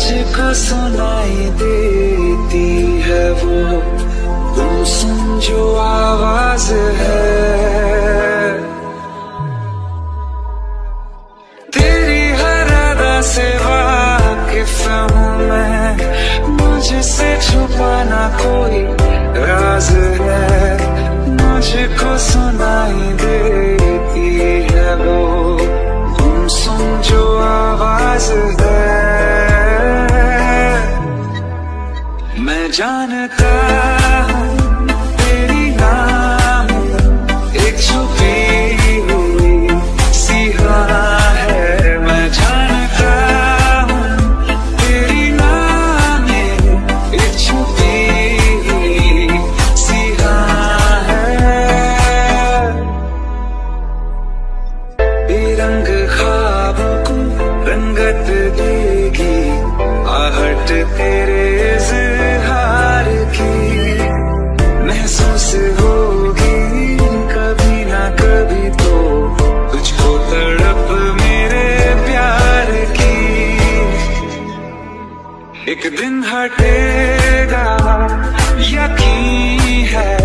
मुझको सुनाई देती है वो गुमसुम जो आवाज है। तेरी हर अदा से वाकिफ हूँ मैं, मुझसे छुपाना कोई राज है। मुझको सुनाई देती है वो गुमसुम जो आवाज है। मैं जानता हूँ तेरी नाम एक छुपी हुई सी राह है। मैं जानता हूँ तेरी नाम एक छुपी हुई सी राह है। रंग ख्वाबों को रंगत देगी आहट तेरे इज़हार की। महसूस होगी कभी ना कभी तो तुझको तड़प मेरे प्यार की। एक दिन हटेगा यकीन है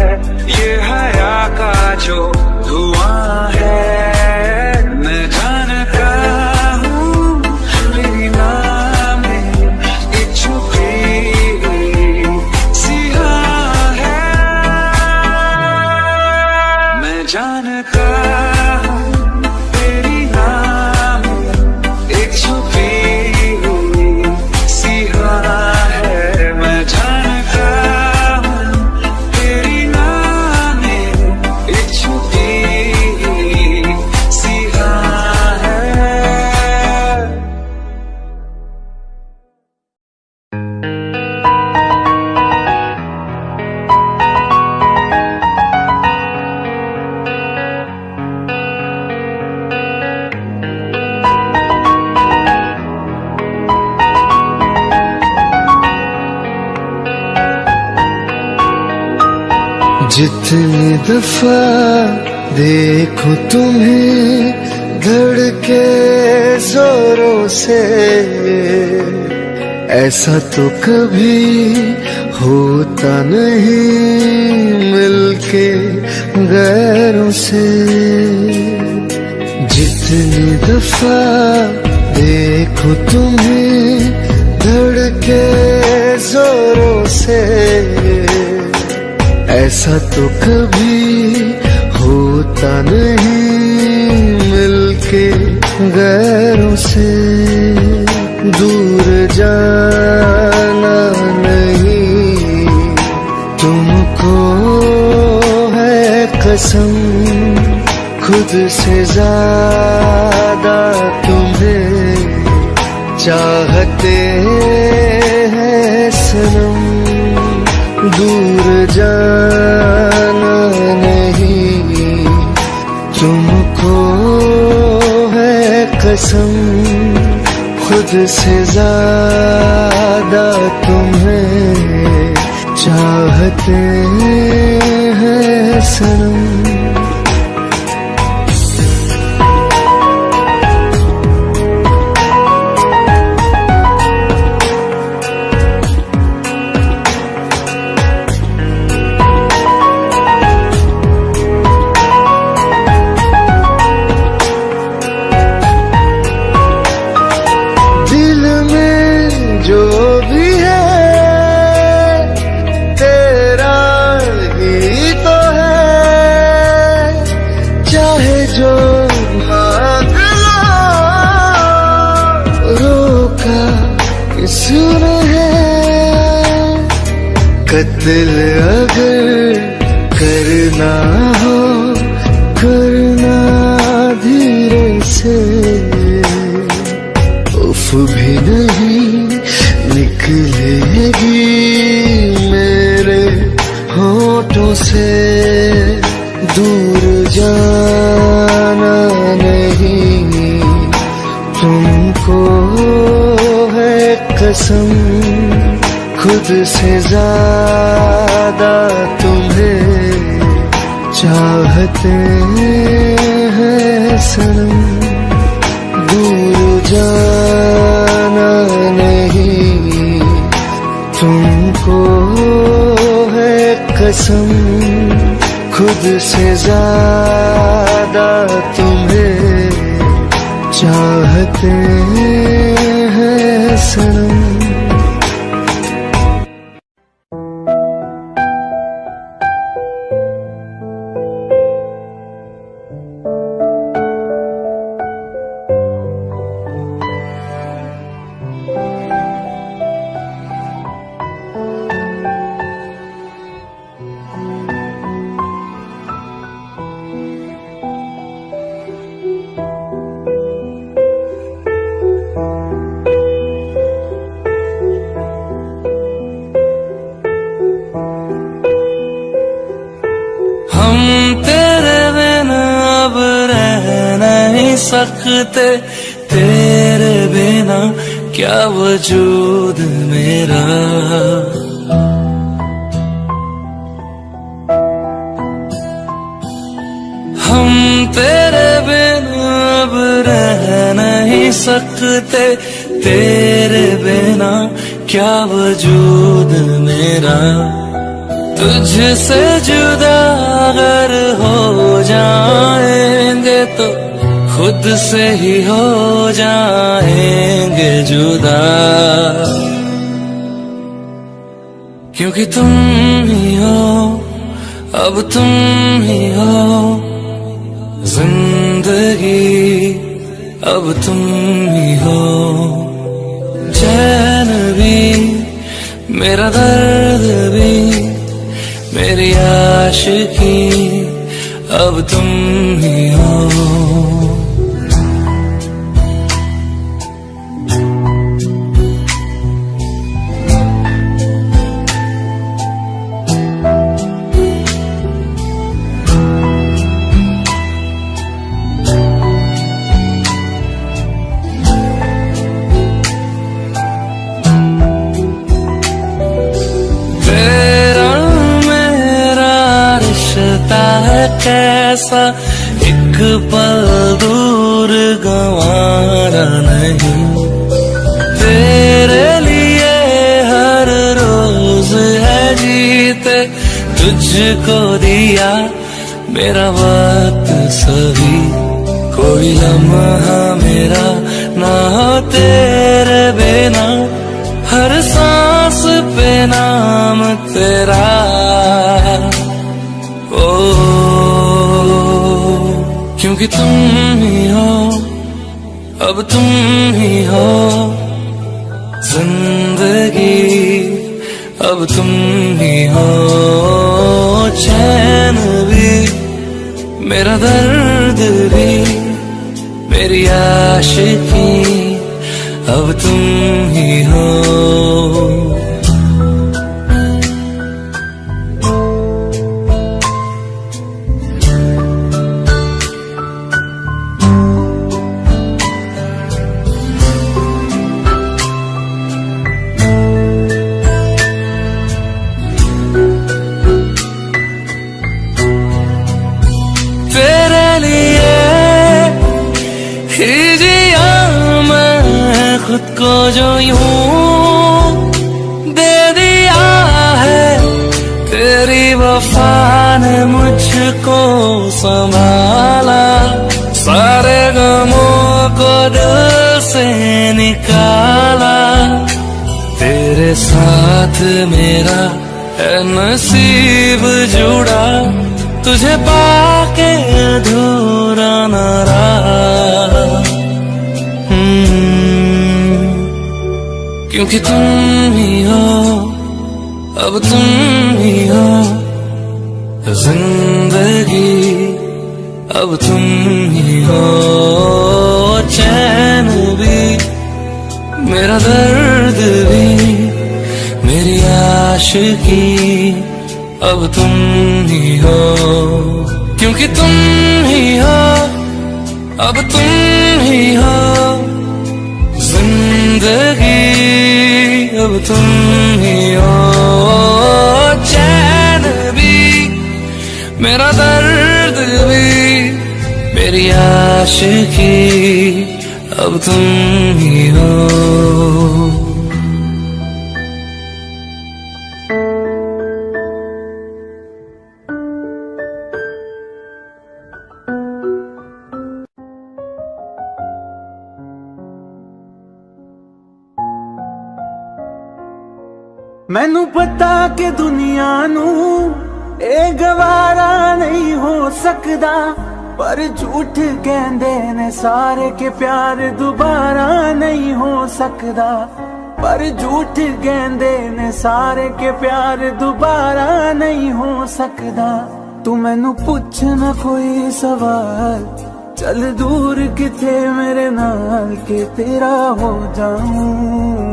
ये हया का जो धुआं है। मैं जानता हूँ तेरी नाम एक छुपी हुई सी राह है। मैं जानता हूँ तेरी नाम एक छुपी हुई सी राह है। मैं जानता हूँ तेरी नाम एक छुपी हुई सी राह है। जितनी दफा देखो तुम्हें धड़के जोरों से, ऐसा तो कभी होता नहीं मिलके गैरों से। जितनी दफा देखो तुम्हें धड़के जोरों से, ऐसा तो कभी होता नहीं मिलके गैरों से। दूर जाना नहीं तुमको है कसम, खुद से ज्यादा तुम्हें चाहते हैं सनम। दूर जाना नहीं तुमको है कसम, खुद से ज्यादा तुम्हें चाहते हैं सनम। कत्ल अगर करना हो करना धीरे से, उफ भी नहीं निकलेगी मेरे होठों से। दूर जाना नहीं तुमको है कसम, खुद से ज्यादा तुम्हें चाहते हैं सनम। दूर जाना नहीं कसम खुद से ज्यादा तुम्हें चाहते हैं सनम। हम तेरे बिना अब रह नहीं सकते, तेरे बिना क्या वजूद मेरा। हम तेरे बिना अब रह नहीं सकते, तेरे बिना क्या वजूद मेरा। तुझसे जुदा अगर हो जाएंगे तो खुद से ही हो जाएंगे जुदा। क्योंकि तुम ही हो, अब तुम ही हो जिंदगी, अब तुम ही हो। चैन भी मेरा दर्द भी मेरी आशिकी, अब तुम ही हो। कैसा एक पल दूर गंवारा नहीं, तेरे लिए हर रोज है जीते, तुझको दिया मेरा वक्त सभी। कोई लम्हा मेरा ना हो तेरे बिना, हर सांस पे नाम तेरा। क्योंकि तुम ही हो, अब तुम ही हो जिंदगी, अब तुम ही हो। चैन भी मेरा दर्द भी मेरी आशिकी, अब तुम ही हो। खुद को जो यूं दे दिया है, तेरी वफा ने मुझको संभाला। सारे गमों को दिल से निकाला, तेरे साथ मेरा है नसीब जुड़ा। तुझे पाके अधूरा न रहा, क्योंकि तुम ही हो, अब तुम ही हो जिंदगी, अब तुम ही हो। चैन भी मेरा दर्द भी मेरी आशिकी, अब तुम ही हो। क्योंकि तुम ही हो, अब तुम ही हो जिंदगी, अब तुम ही हो। चैन भी मेरा दर्द भी मेरी आशिकी, अब तुम ही हो। मैनू पता कि दुनिया नू ए गवारा नहीं हो सकदा, पर झूठ कहंदे ने सारे के प्यार दोबारा नहीं हो सकदा। पर झूठ कहंदे ने सारे के प्यार दोबारा नहीं हो सकदा। तू मैनू पुछ ना कोई सवाल, चल दूर किथे मेरे नाल के तेरा हो जाऊं।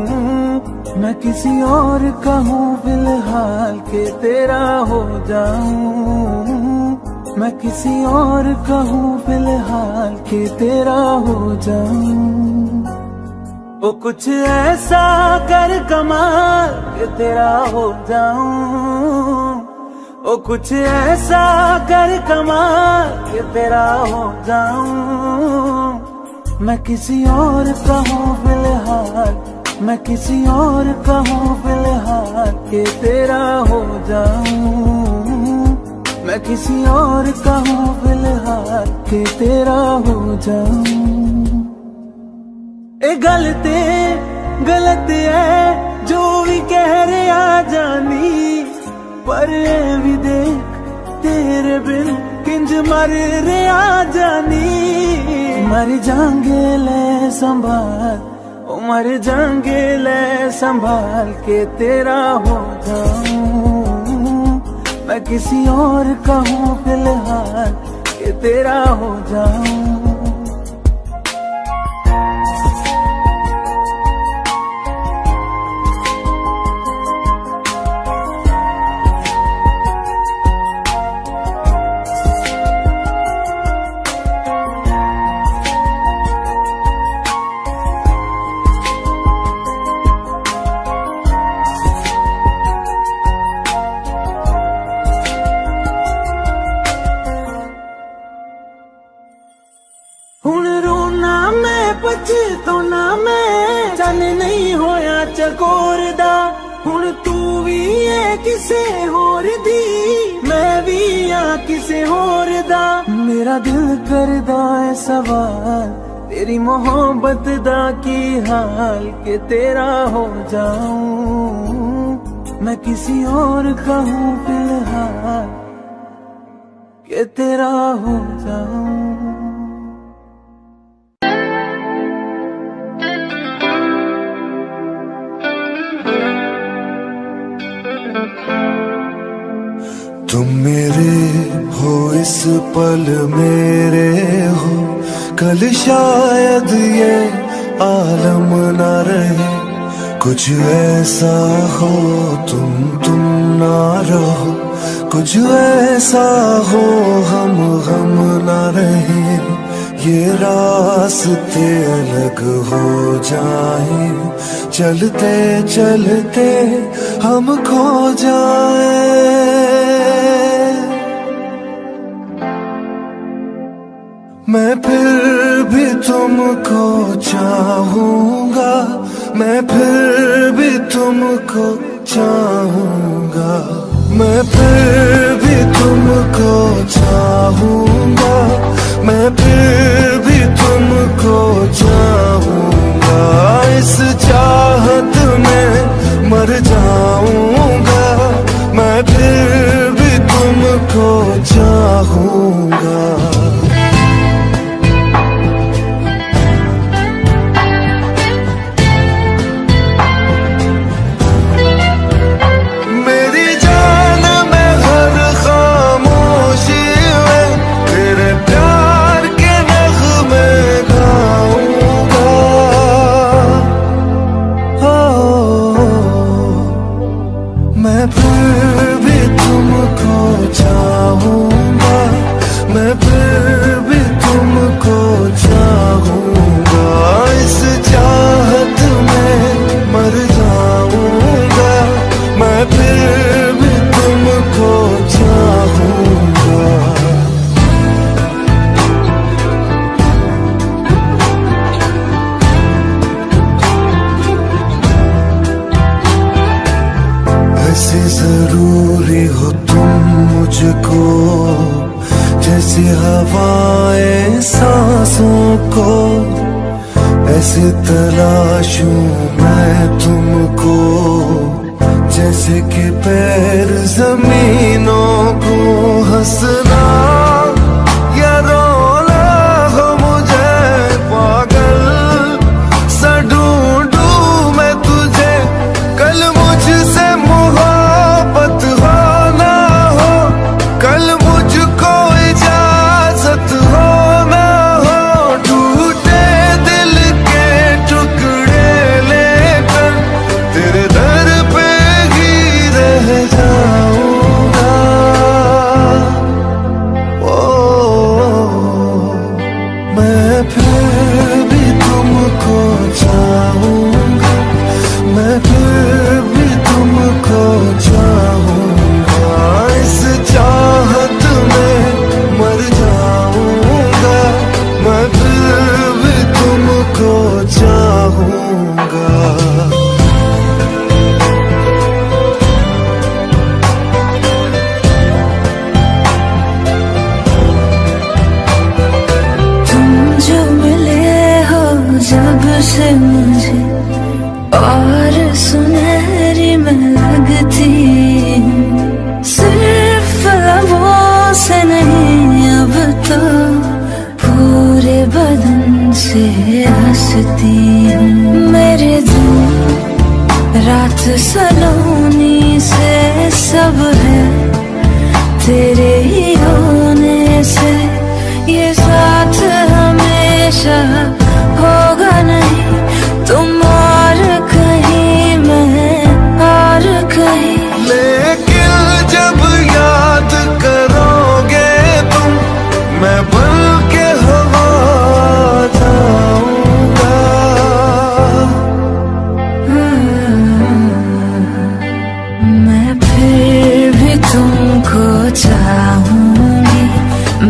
मैं किसी और का हूँ फिलहाल के तेरा हो जाऊं। मैं किसी और का हूँ फिलहाल के तेरा हो जाऊं। वो कुछ ऐसा कर कमाल के तेरा हो जाऊं। वो कुछ ऐसा कर कमाल के तेरा हो जाऊं। मैं किसी और का हूँ फिलहाल, मैं किसी और का हूँ फिलहाल के तेरा हो जाऊं। मैं किसी और का हूँ फिलहाल के तेरा हो जाऊं। ए गलत है जो भी कह रहे आ जानी, पर ए भी देख तेरे बिन किंज मर रहे आ जानी। मर जाएंगे ले संभाल, ओ मर जाएंगे ले संभाल के तेरा हो जाऊं। मैं किसी और का हूँ फिलहाल के तेरा हो जाऊं। हुण रोना मैं पछताना मैं, चन नहीं होया चकोर दा। हुण तू भी है किसे होर दी, मैं भी आ किसे होर दा। मेरा दिल करदा है सवाल, तेरी मोहब्बत दा की हाल के तेरा हो जाऊं। मैं किसी और का हूँ फिलहाल के तेरा हो जाऊं। तुम मेरे हो इस पल मेरे हो, कल शायद ये आलम न रहे। कुछ ऐसा हो तुम ना रहो, कुछ ऐसा हो हम ना रहे। ये रास्ते अलग हो जाए, चलते चलते हम खो जाए। मैं फिर भी तुमको चाहूंगा, मैं फिर भी तुमको चाहूंगा। मैं फिर भी तुमको चाहूंगा, मैं फिर भी तुमको चाहूंगा। इस चाहत में मर जाऊंगा, मैं फिर भी तुमको चाहूंगा। मैं फिर भी तुमको चाहूंगा, मैं फिर भी तुमको चाहूंगा। इस चाहत में मर जाऊंगा, मैं फिर भी तुमको चाहूंगा। ऐसे जरूरी हो तुम मुझको, जैसे हवाएं सांसों को। ऐसे तलाशूं मैं तुमको, जैसे कि पैर जमीनों को हंसना या रोना हो मुझे पागल सा ढूंढूं मैं तुझे कल मुझसे मोहब्बत हो ना हो कल मुझको इजाजत हो ना हो टूटे दिल के टुकड़े लेकर तेरे दर पे ही रह जाऊंगा ओ मैं फिर भी तुमको चाहूंगा मैं फिर भी तुमको चाहूंगा इस चाहत में मर जाऊंगा मैं फिर भी तुमको चाहूंगा तुम जो मिले हो जब से मुझे और सुनहरी मैं लगती हूँ सिर्फ लबों से नहीं अब तो पूरे बदन से हंसती हूँ मेरे दिन रात सलोनी से सब है तेरे ही होने से ये साथ हमेशा होगा नहीं तुम और कहीं मैं और कहीं लेकिन जब याद करोगे तुम मैं बन के हवा जाऊंगा मैं फिर भी तुमको चाहूंगी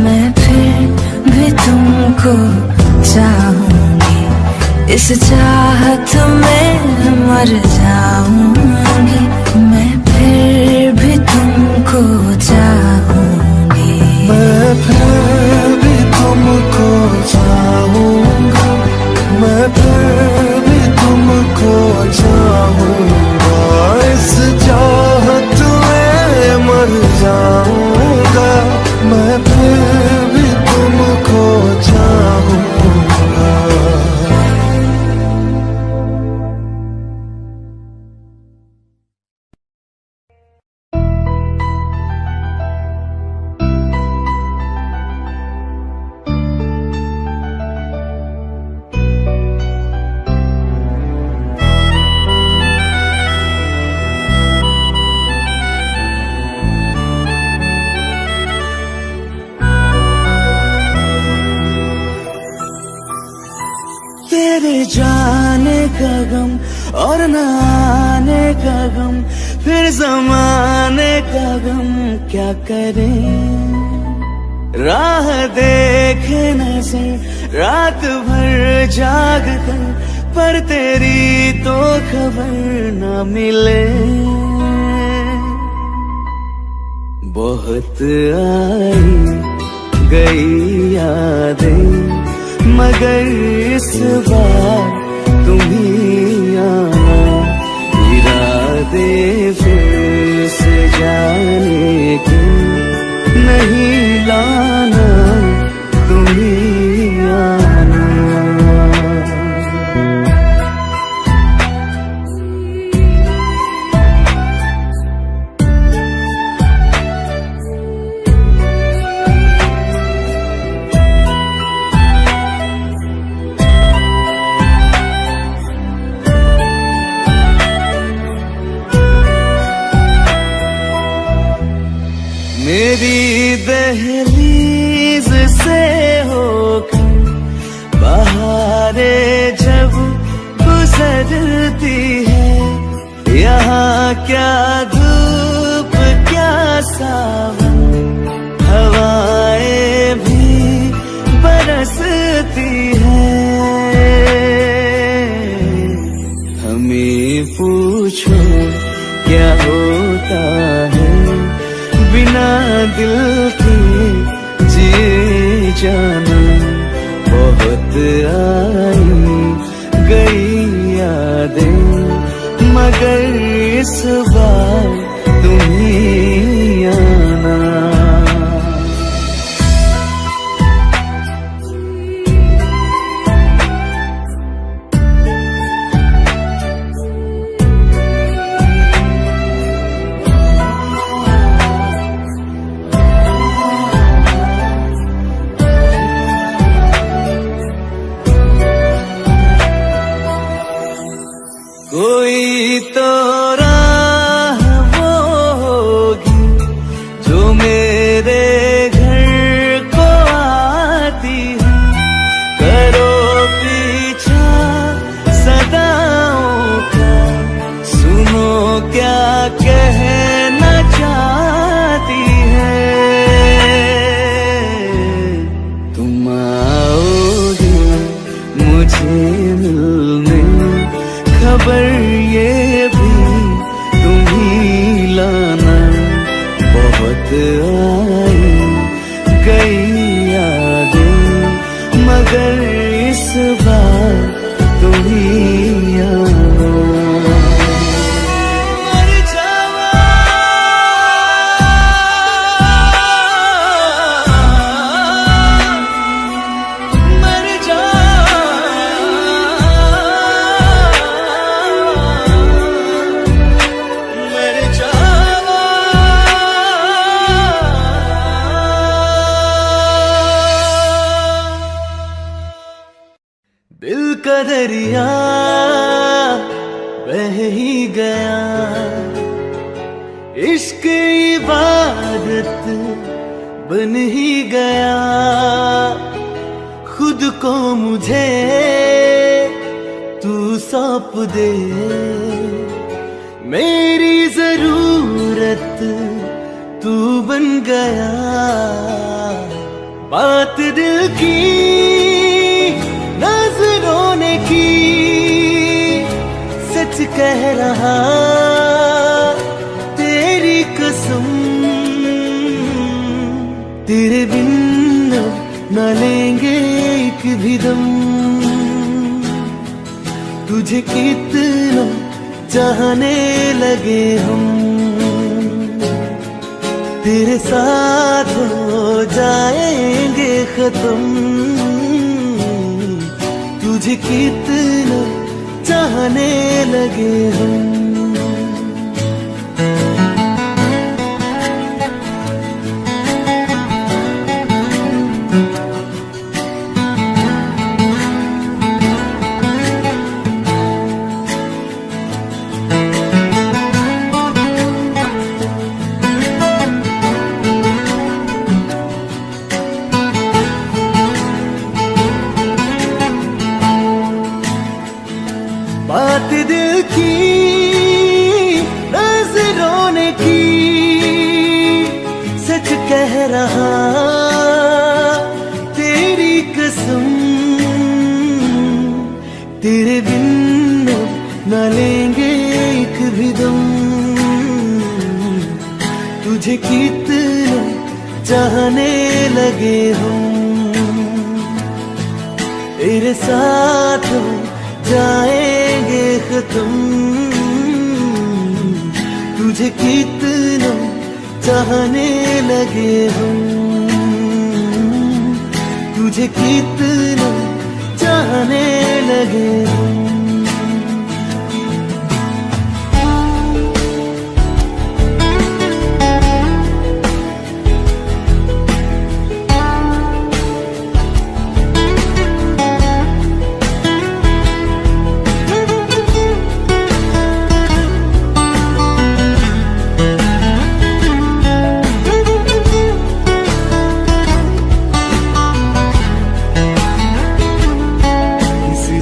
मैं फिर भी तुमको चाहूंगी इस चाहत में मर जाऊंगी मैं फिर भी तुमको चाहूंगी मैं फिर भी तुमको चाहूंगा मैं फिर भी तुमको चाहूंगा इस चाहत में मर जाऊंगा मैं फिर भी तुमको चाहूंगा तेरे जाने का गम और न आने का गम फिर जमाने का गम क्या करें राह देखे नजर रात भर जाग कर पर तेरी तो खबर न मिले बहुत आई गई यादें मगर इस बार तुम ही आना इरादे फिर से जाने के नहीं लाना तुम ही आना मेरी दहलीज से होकर बहारें जब गुजरती है यहाँ क्या धूप क्या सावन हवाएं भी बरसती है हमें पूछो क्या होता है बिना दिल के जिए जाना बहुत आई गई यादें मगर इस बार कोई तो राह वो होगी जो मेरे घर को आती है। करो पीछा सदाओं का, सुनो क्या कहना चाहती है। तुम आओगे मुझे मिलने, खबर ये भी तुम ही लाना। बहुत आई गई यादें, मगर इस बार तुम ही आना। मर जावा, मर जावा, मर जावा। दिल का दरिया बह ही गया, इश्क इबादत बन ही गया। खुद को मुझे तू सौंप दे, मेरी जरूरत तू बन गया। बात दिल की नजरों ने की, सच कह रहा तेरी कसम। तेरे बिन न लेंगे एक भी दम, तुझे कितना चाहने लगे हम। तेरे साथ हो जाएंगे खत्म, तुझे कितना चाहने लगे हम। बात दिल की नजरों ने की, सच कह रहा तेरी कसम। तेरे बिन न लेंगे एक भी दम, तुझे कितना चाहने लगे हम। तेरे साथ जाएंगे खत्म, तुझे कितना चाहने लगे हम। तुझे कितना चाहने लगे हम।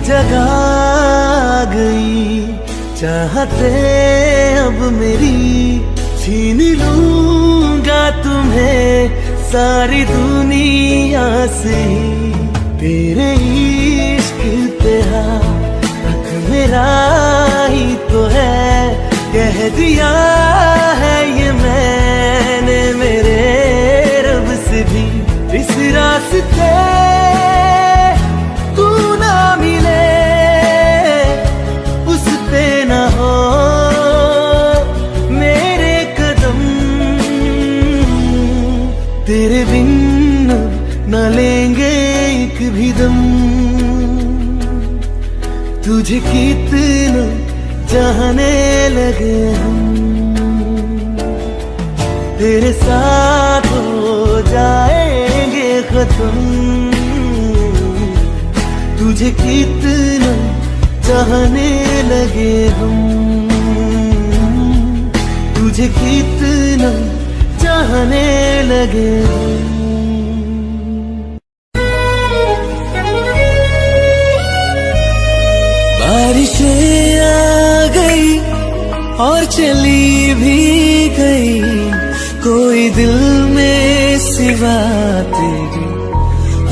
जगा गई चाहते अब मेरी, छीन लूंगा तुम्हें सारी दुनिया से। तेरे इश्क पे हक मेरा ही तो है, कह दिया है ये मैंने मेरे रब से भी। इस रास्ते तू ना मिले, उस पे ना हो मेरे कदम। तेरे बिन न लेंगे एक भी दम, तुझे कितना चाहने लगे हम। तेरे साथ हो जाएंगे खत्म, तुझे कितना चाहने लगे हम, तुझे कितना चाहने लगे हम। बारिशें आ गई और चली भी गई, कोई दिल में सिवा तेरे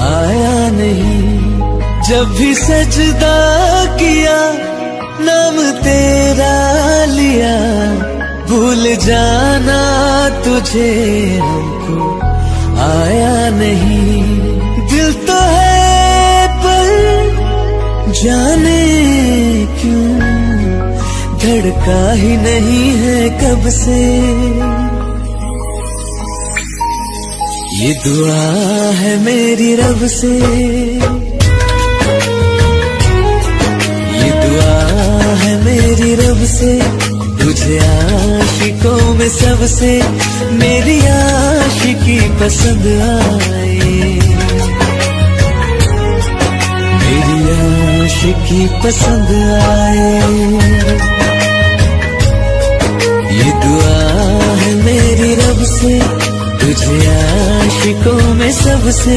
आया नहीं। जब भी सजदा किया नाम तेरा लिया, भूल जाना तुझे हमको आया नहीं। दिल तो है पर जाने क्यों धड़का ही नहीं है कब से। ये दुआ है मेरी रब से, ये दुआ है मेरी रब से, तुझे आशिकों में सबसे मेरी आशिकी पसंद आए, मेरी आशिकी पसंद आए। ये दुआ है मेरी रब से, तुझे आशिकों में सबसे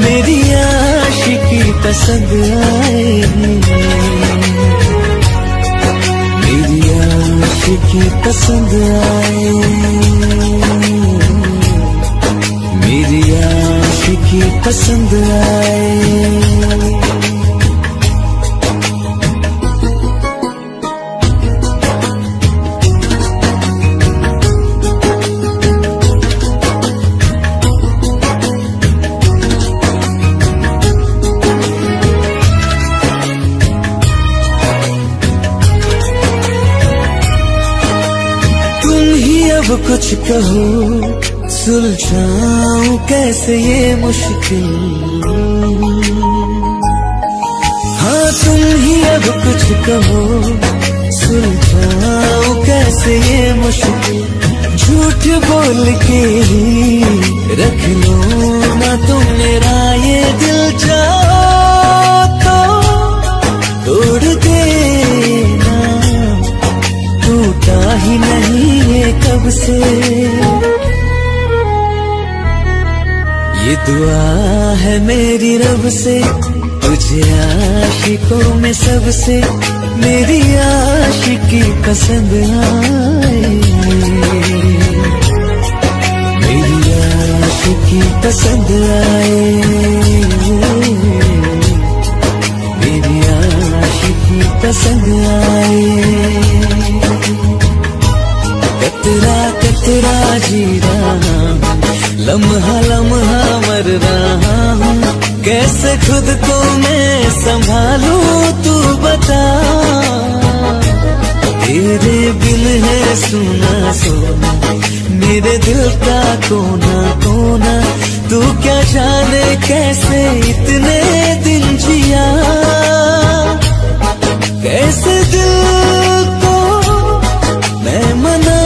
मेरी आशिकी पसंद आए, मेरी आशिकी पसंद आए, मेरी आशिकी पसंद आए। अब कुछ कहो सुलझाऊं कैसे ये मुश्किल, हाँ तुम ही अब कुछ कहो सुलझाऊं कैसे ये मुश्किल। झूठ बोल के ही रख लो ना तुम मेरा ये दिल, जाओ तो तोड़ देना, टूटा ही नहीं ये कब से। ये दुआ है मेरी रब से, तुझे आशिकों में सबसे मेरी आशिकी पसंद आए, मेरी आशिकी पसंद आए, मेरी आशिकी पसंद आए। कतरा कतरा जी रहा हूँ, लम्हा लम्हा मर रहा हूँ, कैसे खुद को मैं संभालूं तू बता। तेरे बिन है सुना सोना मेरे दिल का कोना कोना, तू क्या जाने कैसे इतने दिन जिया, कैसे दिल को मैं मना,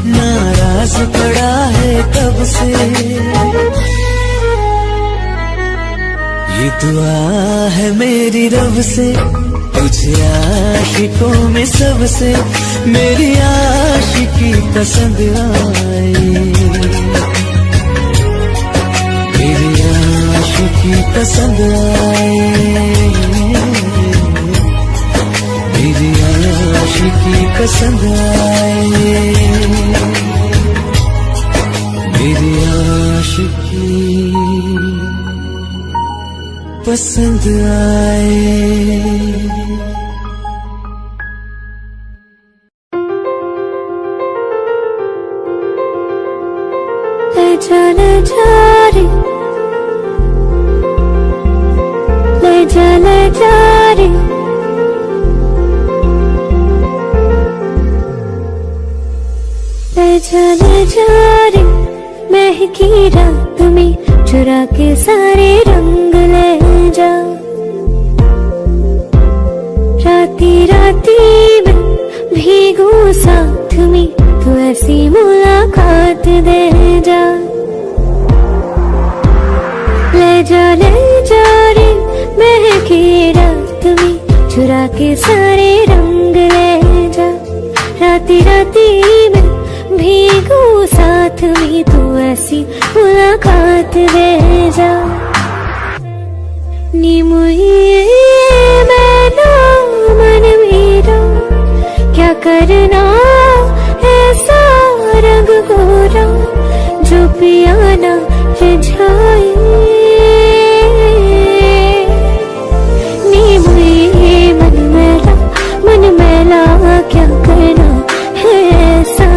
नाराज पड़ा है कब से। ये दुआ है मेरी रब से, तुझे आशिकों में सबसे मेरी आशिकी पसंद आए, मेरी आशिकी पसंद आए, मेरी आशिकी पसंद आए, मेरी आशिकी पसंद आए। ले जा रे, ले जा रे, ले जा रे, महकी रात में चुरा के सारे रंग ले जा, राती राती में भीगू साथ में तू ऐसी मुलाकात दे जा। ले जा रे, महकी रात में चुरा के सारे रंग ले जा। राती राती में भीगू साथ में तू ऐसी मुलाकात दे जा। नी मुझे मैना मन मेरा क्या करना ऐसा रंग गोरा जो पियाना रिझाए। नी मुझे मन मैला क्या करना है ऐसा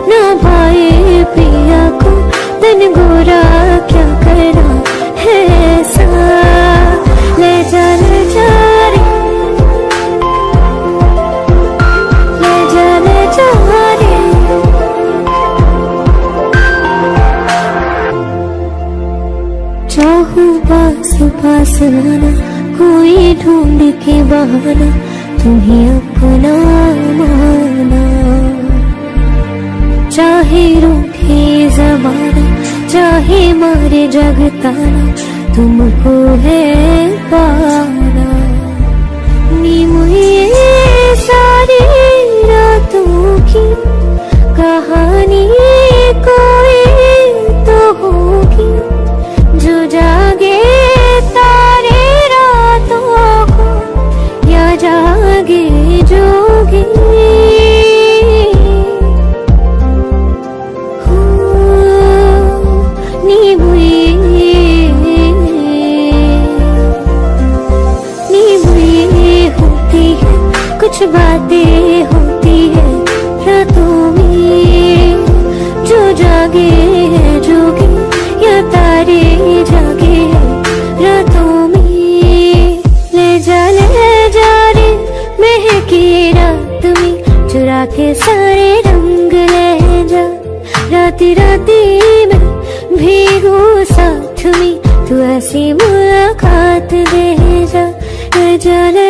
ना भाई पिया को तन गोरा क्या करना है ऐसा। ले जा रे चाहूं पास आना कोई ढूंढ के बहाना तुम्हें अपना माना। चाहे रूठे ज़माना चाहे मारे जग ताना तुमको है पाना। नी मुझे सारी रातों की कहानी कोई तो होगी जो जागे तारे रातों को या जागे जोगी। नी बुई होती है कुछ बातें होती है रातों में जो जागे है जोगी या तारे जागे रातों में। ले जा रे महकी रात में चुरा के सारे रंग ले जा। राती राती में भीगू साथ में तू ऐसी मुलाकात दे जा। ले जा रे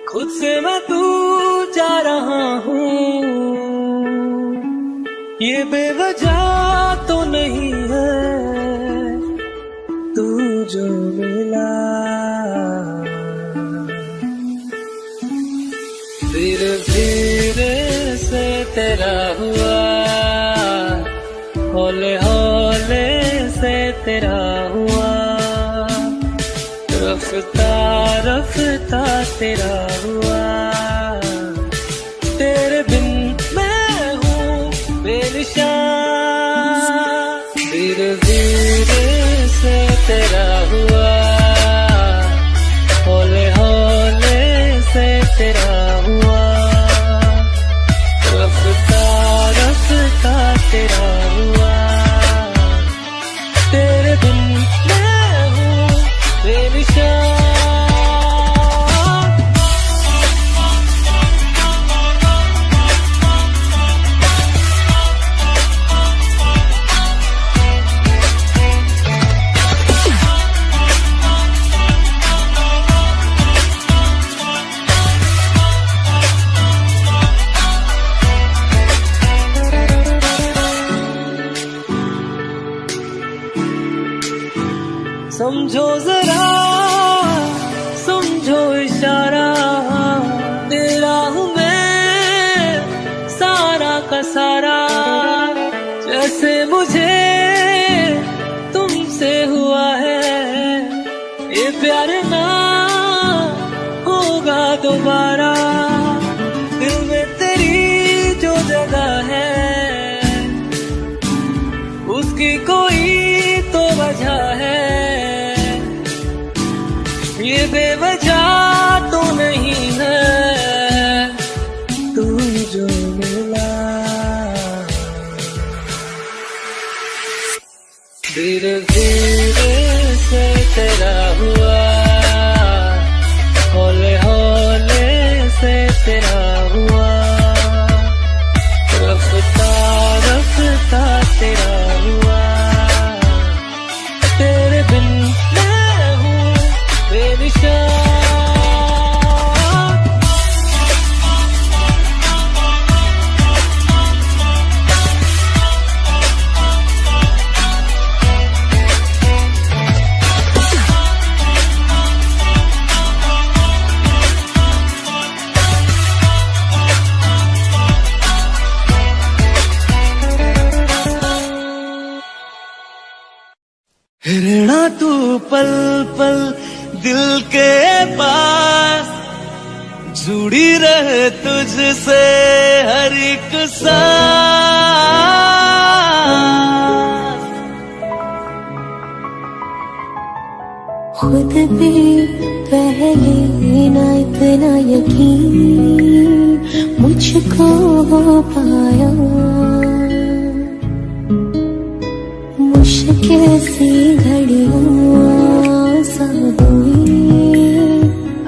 खुद से मैं दूर जा रहा हूँ। ये बेवजह तो नहीं है तू जो मिला। धीरे धीरे से तेरा हुआ हौले हौले से तेरा हुआ। रफ्ता रफ्ता तेरा हुआ। तेरे बिन मैं हूँ बेनिशान। धीरे धीरे से तेरा हुआ हौले हौले से तेरा हुआ। रफ्ता रफ्ता तेरा हुआ। तेरे बिन मैं हूँ बेनिशान। समझो जरा समझो इशारा तेरा हूँ मैं सारा का सारा। जैसे मुझे तुमसे हुआ है ये प्यार ना होगा दोबारा। दिल में तेरी जो जगह है उसकी कोई तो वजह है। ये बेवजह तो नहीं है तू जो मिला। धीरे धीरे से तेरा हुआ तू पल पल दिल के पास, जुड़ी रहे तुझसे हर एक सांस। खुद पे पहले ना इतना यकीन मुझको हो पाया, मुश्किल सी घड़ियां सा हुई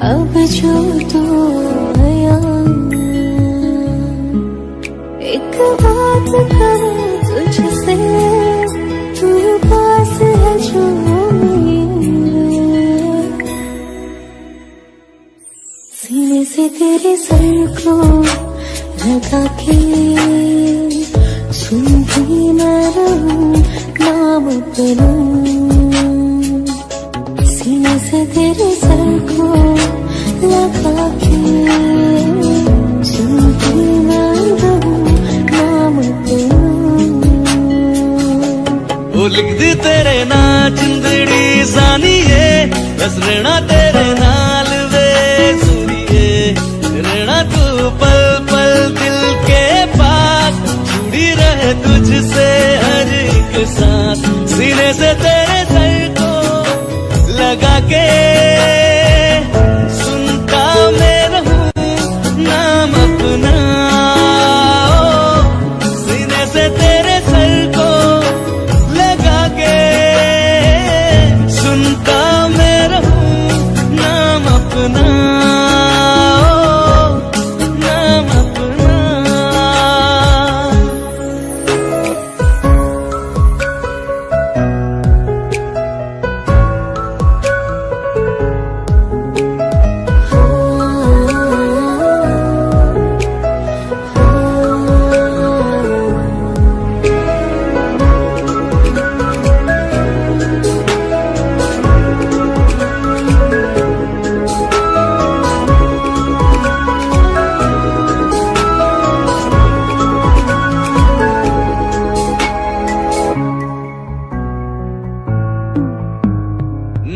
अब जो तो आया। एक बात कहूं तुझसे, तू पास है जो सीने से तेरे सर को लगा के सुनती मैं रहूं नाम अपना। सीने से तेरे सर को लगा के सुनती मैं रहूं नाम अपना। वो लिख दी तेरे ना जिंदड़ी सानिए, बस रहना तेरे नाल वे सुनिए। रहना तू पल पल दिल के पास, जुड़ी रहे तुझसे हर एक सांस। सीने से तेरे सर को लगा के सुनता मैं रहूं नाम अपना। सीने से तेरे सर को लगा के सुनता मैं रहूं नाम अपना, नाम अपना।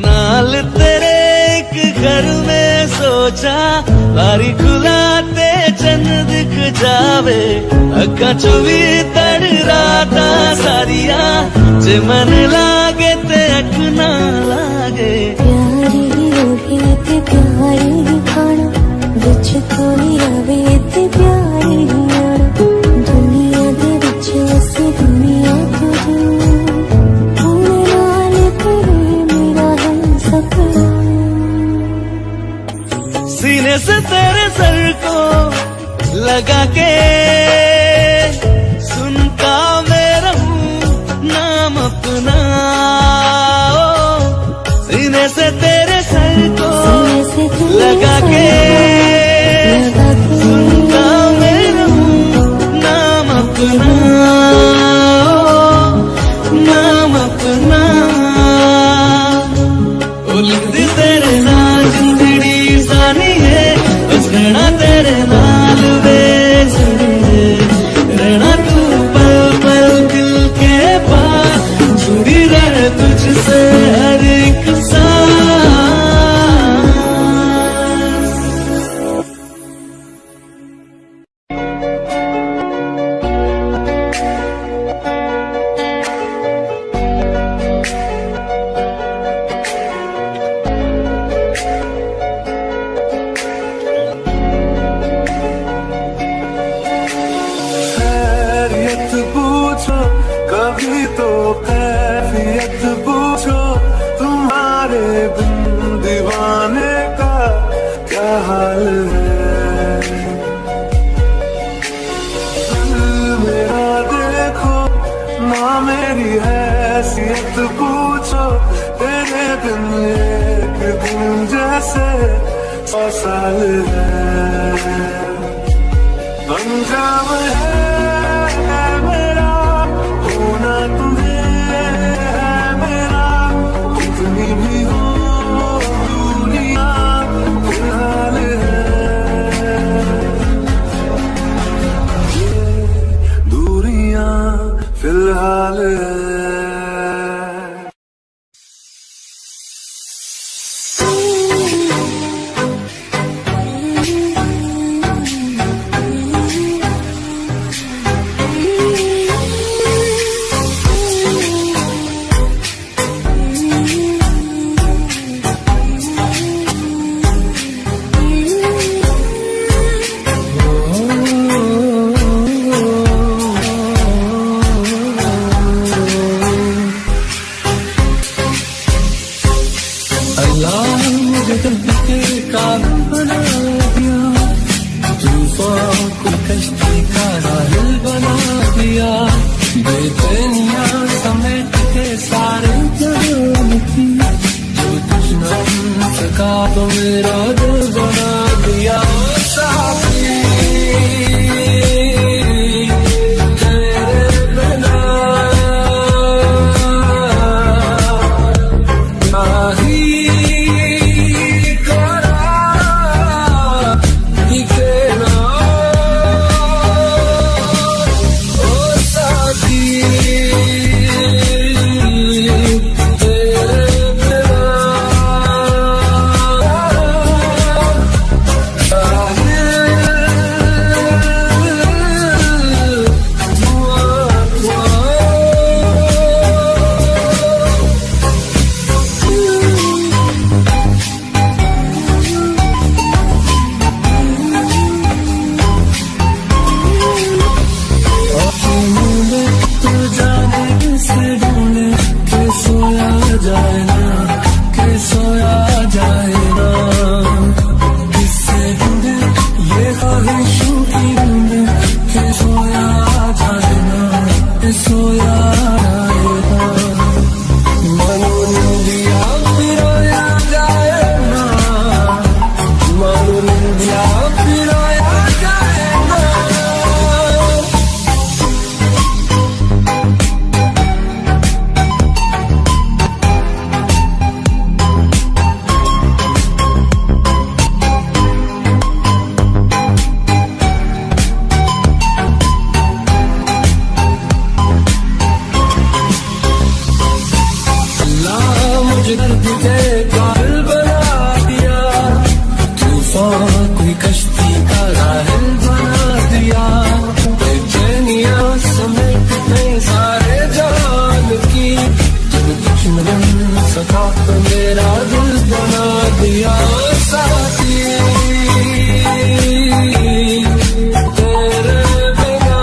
नाल तेरे एक घर में सोचा, बारी खुलाते चंद दिख जावे। अखा चो भी तड़ राता सारिया, जे मन लागे ते अख ना लागे। प्यारी रोही ते प्यारी खाना, बिच कोई आवे ते प्यारी आना। दुनिया दे बिच उस दुनिया तो सीने से तेरे सर को लगा के सुनता मैं रहूं नाम अपना। सीने से तेरे सर को लगा के सुनता मैं रहूं नाम अपना, नाम अपना। ओ लिख दी तेरे नाल जिंदड़ी सानिए, बस रहना तेरे नाल वे सुनिए। रहना तू पल पल दिल के पास, जुड़ी रहे तुझसे हर एक सांस। खैरियत पूछो कभी तो कैफियत पूछो, तुम्हारे बिन दीवाने का क्या हाल है। दिल मेरा देखो ना मेरी हैसियत पूछो, तेरे बिन एक दिन जैसे 100 साल है। पंजाब है मेरा होना, तुम्हें है मेरा। कितनी भी हो दुनिया फिलहाल है, ये दूरियां फिलहाल है। दुनिया समेट के सारे जहान की जो कुछ न बन सका तो मेरा दिल बना दिया साथी तेरे बिना नहीं करा ही कहना ओ साथी दर्द के काल बना दिया तूफान कोई कश्ती का राहल बना दिया बेचैनिया समेट के सारे जान की जब कुछ न बन सका तो मेरा दिल बना दिया साथी तेरे बिना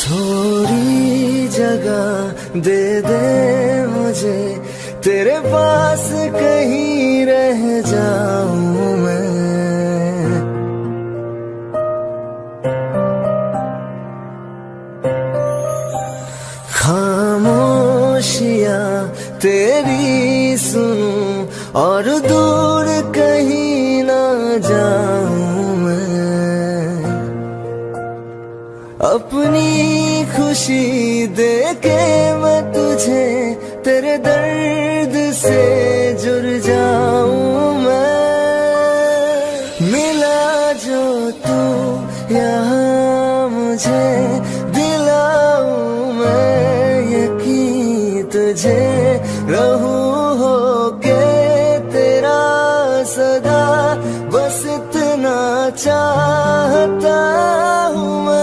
थोड़ी जगह दे दे मुझे तेरे पास कहीं रह जाऊं मैं खामोशियां तेरी सुनूं और दूर कहीं ना जाऊं मैं अपनी खुशी दे के मैं तुझे तेरे दर्द से जुड़ जाऊं मैं मिला जो तू यहाँ मुझे दिलाऊं मैं यकीन तुझे रहूं हो के तेरा सदा बस इतना चाहता हूँ मैं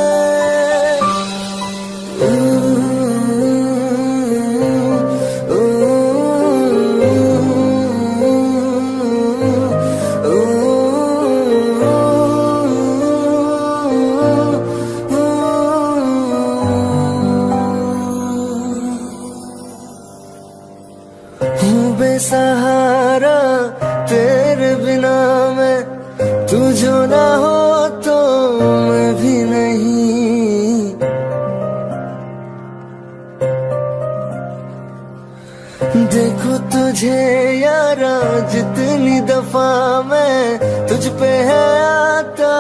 बेसहारा तेरे बिना मैं तू जो ना हो तो मैं भी नहीं देखो तुझे यारा जितनी दफा मैं तुझ पे है आता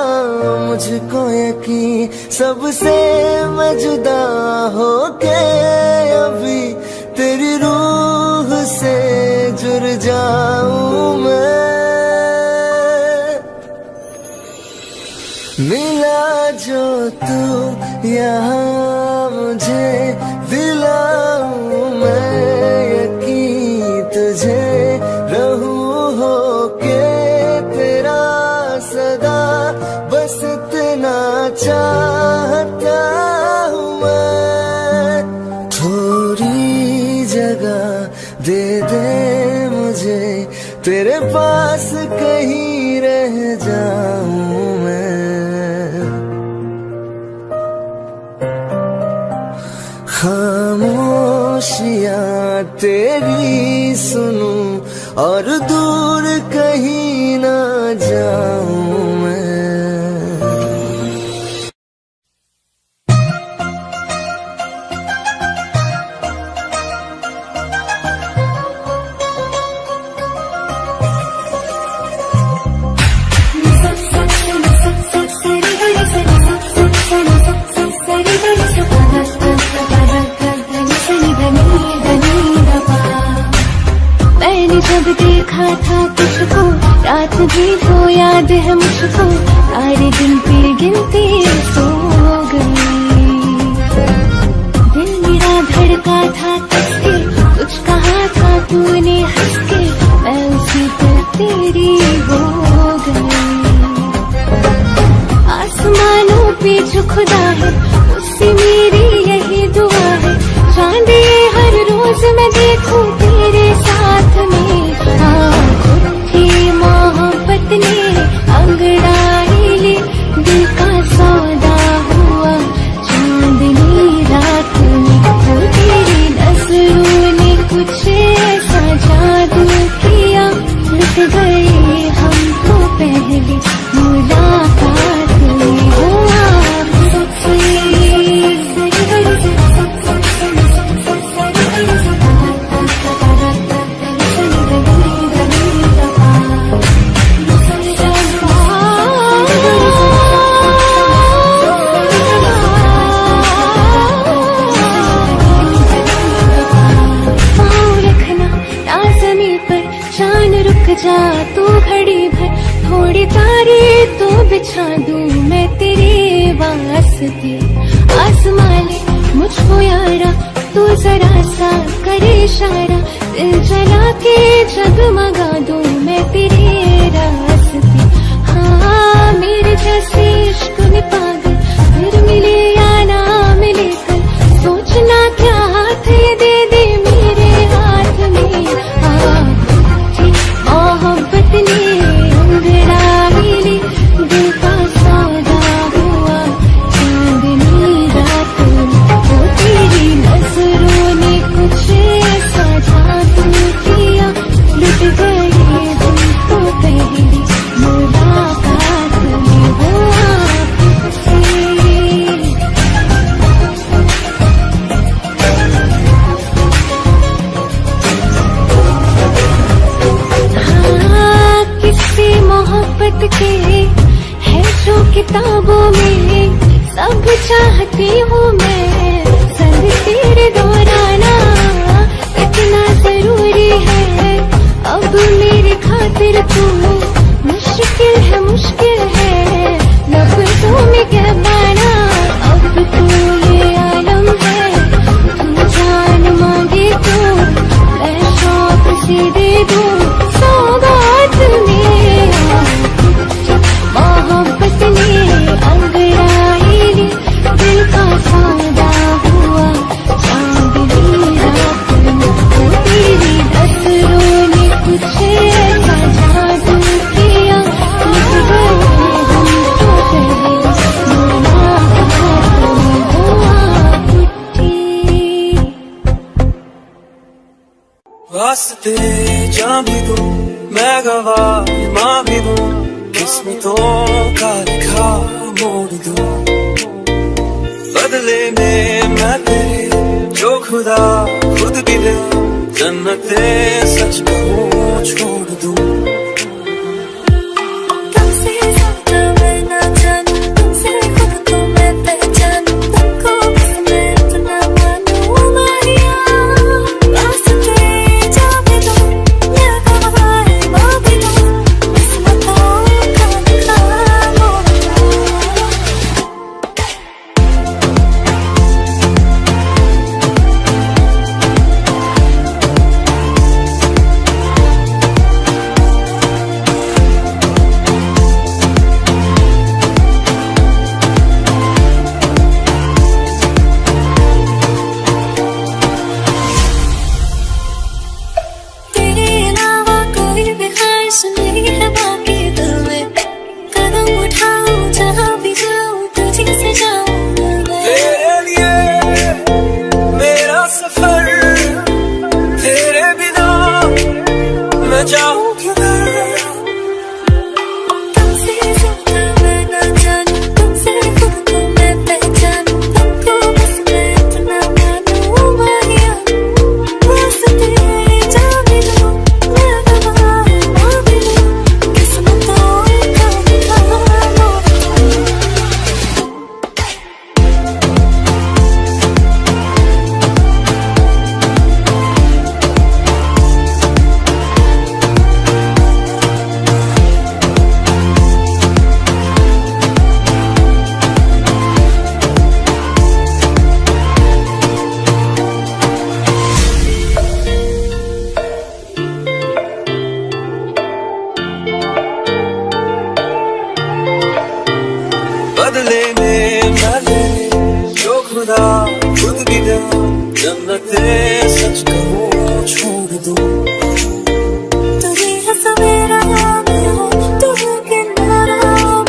मुझको यकीन सबसे मैं जुदा हो के अभी तेरी रूह से जुड़ जाऊं मैं मिला जो तू यहाँ मुझे दिलाऊं मैं यकीन तुझे दे दे मुझे, तेरे पास कहीं रह जाऊं मैं। खामोशियां तेरी सुनूं और दूर कहीं ना जाऊं मैं। मैंने जब देखा था तुझको, रात भी तो याद है मुझको, सारे दिन पे गिनती सो गई। दिल मेरा धड़का था किसके, कुछ कहा था तूने हंस के, मैं उसी पर तेरी हो गई। आसमानों पे जो खुदा है, उससे मेरी यही दुआ है, चांद ये हर रोज मैं देखूं तेरे साथ में। खुद मोहब्बत ने अंगड़ाई ले, दिल का सौदा हुआ चांदनी रात में। वो तेरी नजरों ने कुछ ऐसा जादू किया, लुट गए हम तो पहली मुलाकात में। हो जा तू घड़ी भर, थोड़ी तारे तो बिछा दूं मैं तेरे वास्ते। आसमां ले मुझको यारा, तू जरा सा करे इशारा, दिल जला के जगमगा दूं मैं तेरे रास्ते। हाँ मेरे जैसे इश्क में पागल, फिर मिले या ना मिले कल, सोचना क्या हाथ ये दे दे मेरे हाथ में। मोहब्बत ने अंगड़ाई ले, दिल का सौदा हुआ चांदनी रात में। वो तेरी नजरों ने कुछ ऐसा जादू किया, लुट गए हम तो पहली मुलाकात में। वो आपसे मोहब्बत के है जो किताबों में, सब चाहती हूँ मैं, संग तेरे दोहराना इतना जरूरी है। अब मेरे खातिर तू मुश्किल है लफ्ज़ों में कह पाना। अब तू ये आलम है, तू जान मांगे तो मैं शौक से दे दूँ सौगात में। मोहब्बत ने अंगड़ाई ले, दिल का सौदा हुआ चांदनी रात में। वो तेरी नजरों ने कुछ ऐसा जादू किया, लुट गए हम तो पहले मुलाकात में। वो उठी वास्ते जान भी दूं मैं, गवाह माँ भी दूं, किस्मतों का लिखा मोड़ दूं। बदले में मैं तेरे जो खुदा खुद भी दे, जन्नते सच कहूँ छोड़ दूं। तुमसे ज्यादा मैं ना जानूं, तुमसे खुद को मैं पहचानूं, तुमको बस मैं इतना मानूं माहिया। वास्ते जा भी दूं मैं, गवाह माँ भी दूं, किस्मतों का लिखा मोड़ दूं। दो जन्नते सच कहूँ छोड़ दो। तू ही है सवेरा मेरा, तू है किनारा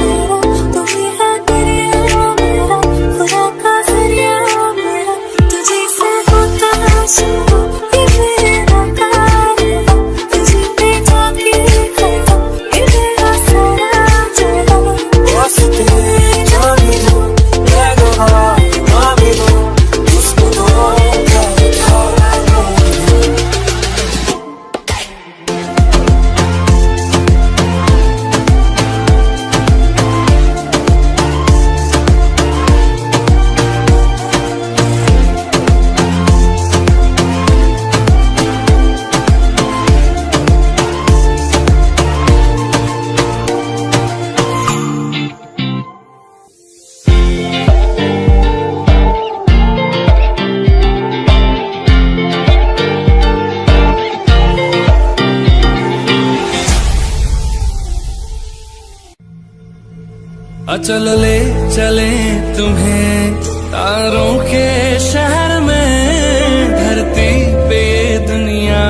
मेरा, तू ही है दरिया मेरा, खुदा का जरिया मेरा। तुझे से होता शुरू ये मेरा कारवां, तुझे पे जाके खत्म ये मेरा सारा जहां। वास्ते जाने दो मैं गवाह मांगे दो उसको दो क्या उठा चल ले चले तुम्हें तारों के शहर में, धरती पे ये दुनिया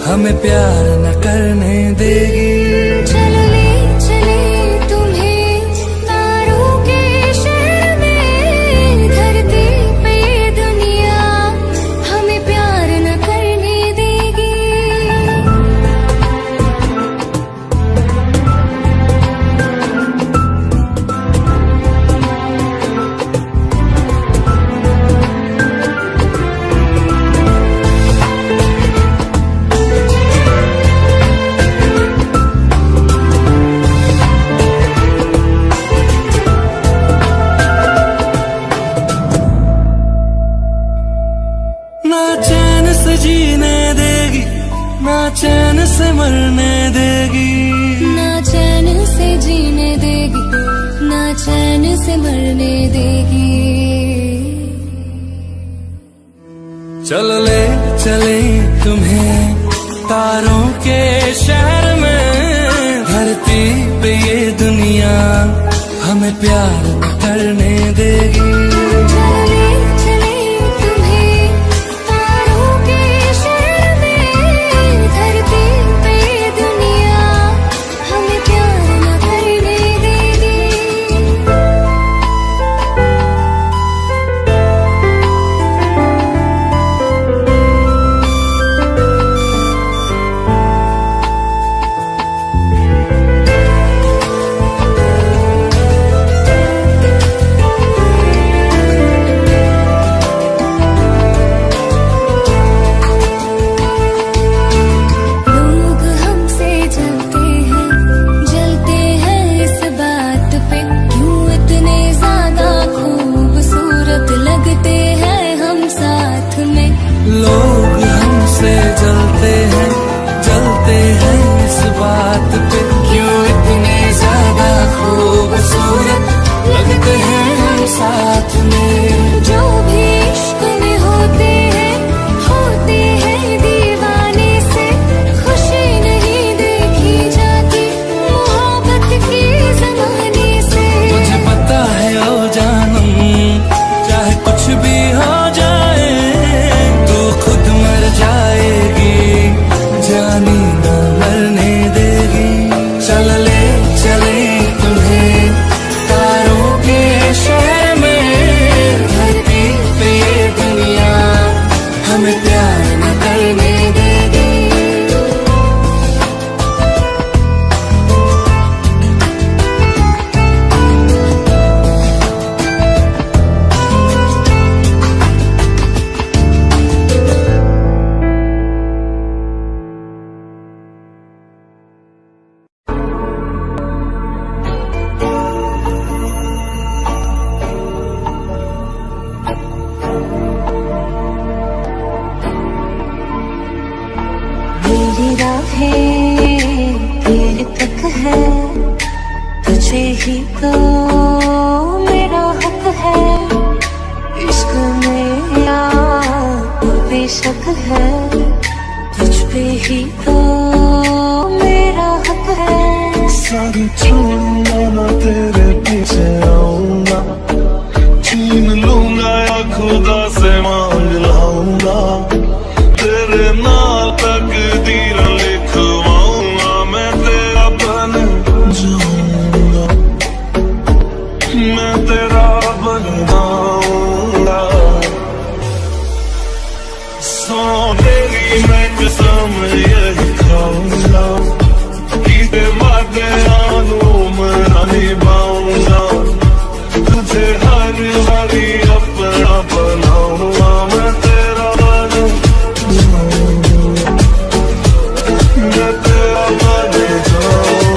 हमें प्यार न करने देगी। चलो ले चले तुम्हें तारों के शहर में, धरती पे ये दुनिया हमें प्यार न करने देगी। ना चैन से जीने देगी ना चैन से मरने देगी, ना चैन से जीने देगी ना चैन से मरने देगी। चल ले चले तुम्हें तारों के शहर में, धरती पे ये दुनिया हमें प्यार न करने देगी। चलो ले चले तुम्हें तारों के शहर में, धरती पे ये दुनिया हमें प्यार न करने देगी। लोग हमसे जलते हैं इस बात पे, क्यों इतने ज्यादा खूबसूरत लगते हैं हम साथ में। लोग हमसे जलते हैं इस बात पे, क्यों इतने ज्यादा खूबसूरत लगते हैं हम साथ में। जो भी इश्क में होते हैं दीवाने से, खुशी नहीं देखी जाती मोहब्बत के जमाने से। तुझे पता है ओ जानम चाहे कुछ भी हो जाए, तू खुद मर जाएगी जानी न मरने देगी। चल ले चले तुम्हें तारों के शहर में, धरती पे ये दुनिया हमें प्यार न करने देगी। मेरी राहें तेरे तक है, तुझे ही तो मेरा हक है। इश्क मेरा बेशक है, तुझ पे ही तो मेरा हक है। सारी छोड़ूंगा ना तेरे पीछे आऊंगा, छीन लूंगा या खुदा से मांग लाऊंगा, तेरे नाल तकदीर लिखवाऊंगा, मैं तेरा बन जाऊंगा, मैं तेरा बन जाऊंगा। सो तेरी मैं कसम यही खाऊंगा, किसे वादे मैं निभाऊंगा, तुझे हर बारी अपना बनाऊंगा, मैं तेरा बन जाऊंगा, मैं तेरा बन जाऊंगा।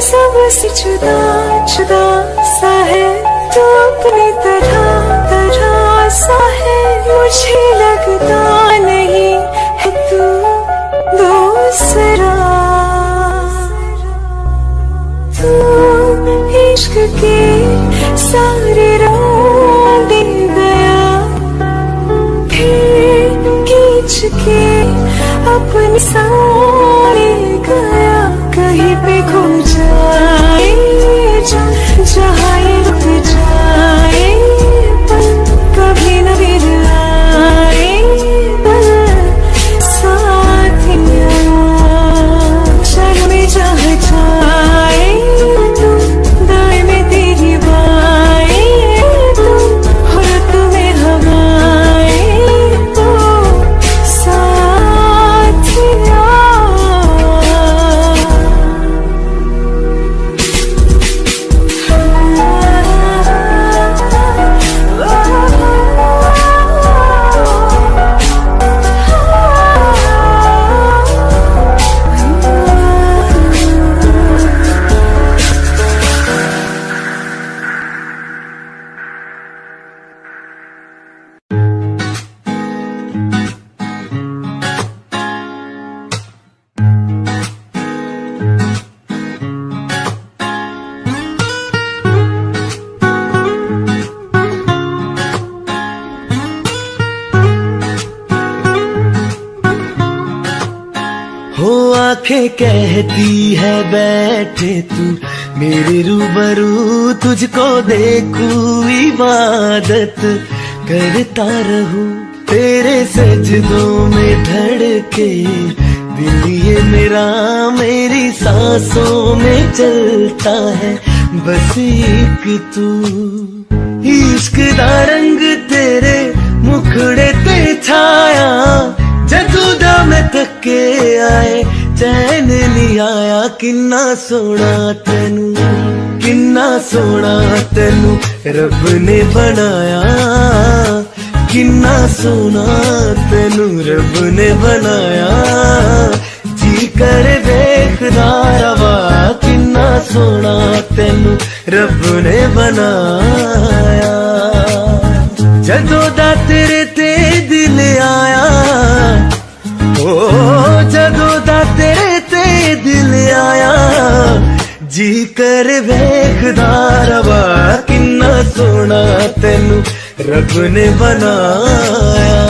सबसे जुदा जुदा सा है तू, अपनी तरह तरह सा है, मुझे लगता नहीं है तू दूसरा। तू इश्क के सारे रंग दे गया, फिर खींच के अपनी सारे गया, कहीं पे खो जाए जहाँ ये रुक जाए, पर कभी न फिर आए साथिया। चल में जहाँ जाए तू, दाएं में तेरी बाएं तू, और तुम्हें हवाएं तो साथिया। हो आंखें कहती है बैठे तू मेरे रूबरू, तुझको देखूं इबादत करता रहूं, तेरे सजदों में धड़के दिल ये मेरा, मेरी सांसों में चलता है बस एक तू। इश्क दा रंग तेरे मुखड़े ते छाया जदू दा मैं थके आए चैन नहीं आया किन्ना सोना तेनू किन्ना सोना तेनू रब ने बनाया किन्ना सोना तेनू रब ने बनाया जी कर देखदा रवा किन्ना सोना तेनू रब ने बनाया जदों दा तेरे ते दिल आया ओ जदों दा तेरे ते दिल आया जी कर वेखदा रवा किन्ना सोना तेनू रब ने बनाया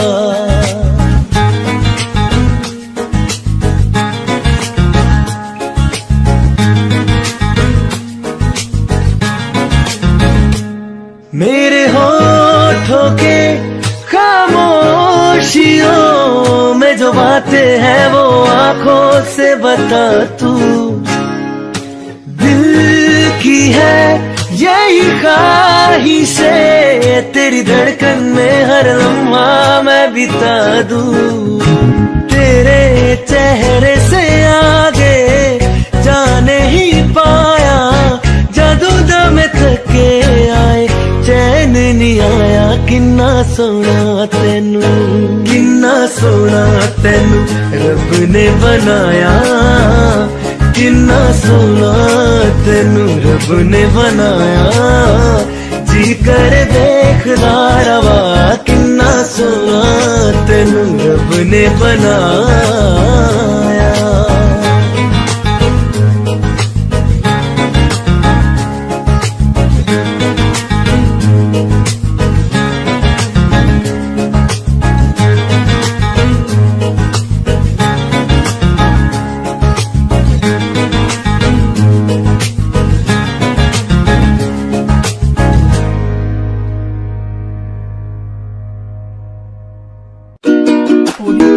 मेरे होठों के खामोशियों में जो बातें हैं वो आंखों से बता तू दिल की है यही ख्वाहिशें तेरी धड़कन में हर लम्हा मैं बिता दूं तेरे चेहरे से आगे जाने ही पाया जादू दा मैं थके आए चैन नहीं आया किन्ना सोना तेनू रब ने बनाया किन्ना सोना तेनू रब ने बनाया जी कर देखदा रवा किन्ना सोना तेनू रब ने बनाया पूरी